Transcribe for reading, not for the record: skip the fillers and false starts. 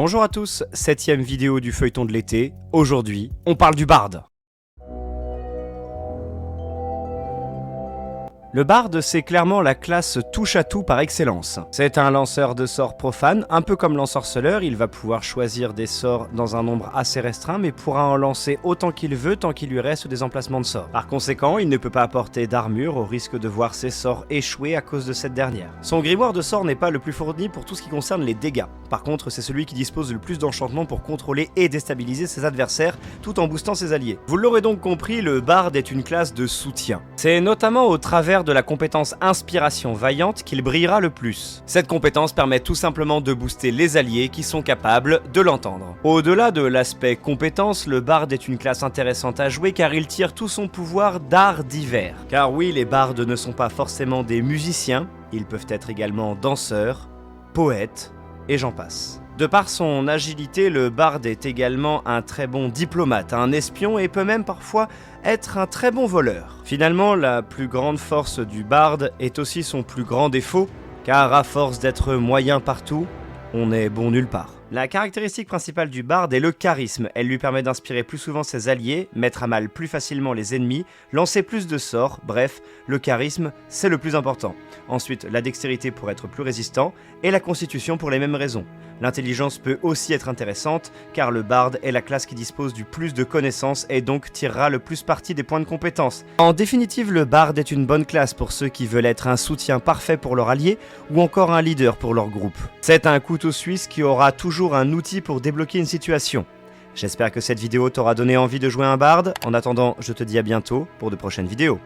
Bonjour à tous, 7ème vidéo du feuilleton de l'été. Aujourd'hui, on parle du barde. Le barde, c'est clairement la classe touche-à-tout par excellence. C'est un lanceur de sorts profane, un peu comme l'ensorceleur, il va pouvoir choisir des sorts dans un nombre assez restreint, mais pourra en lancer autant qu'il veut tant qu'il lui reste des emplacements de sorts. Par conséquent, il ne peut pas apporter d'armure au risque de voir ses sorts échouer à cause de cette dernière. Son grimoire de sorts n'est pas le plus fourni pour tout ce qui concerne les dégâts. Par contre, c'est celui qui dispose le plus d'enchantements pour contrôler et déstabiliser ses adversaires, tout en boostant ses alliés. Vous l'aurez donc compris, le barde est une classe de soutien. C'est notamment au travers de la compétence Inspiration Vaillante qu'il brillera le plus. Cette compétence permet tout simplement de booster les alliés qui sont capables de l'entendre. Au-delà de l'aspect compétence, le barde est une classe intéressante à jouer car il tire tout son pouvoir d'arts divers. Car oui, les bardes ne sont pas forcément des musiciens, ils peuvent être également danseurs, poètes, et j'en passe. De par son agilité, le barde est également un très bon diplomate, un espion et peut même parfois être un très bon voleur. Finalement, la plus grande force du barde est aussi son plus grand défaut, car à force d'être moyen partout, on est bon nulle part. La caractéristique principale du barde est le charisme. Elle lui permet d'inspirer plus souvent ses alliés, mettre à mal plus facilement les ennemis, lancer plus de sorts, bref, le charisme, c'est le plus important. Ensuite, la dextérité pour être plus résistant, et la constitution pour les mêmes raisons. L'intelligence peut aussi être intéressante, car le barde est la classe qui dispose du plus de connaissances et donc tirera le plus parti des points de compétence. En définitive, le barde est une bonne classe pour ceux qui veulent être un soutien parfait pour leur allié, ou encore un leader pour leur groupe. C'est un couteau suisse qui aura toujours un outil pour débloquer une situation. J'espère que cette vidéo t'aura donné envie de jouer un barde. En attendant, je te dis à bientôt pour de prochaines vidéos.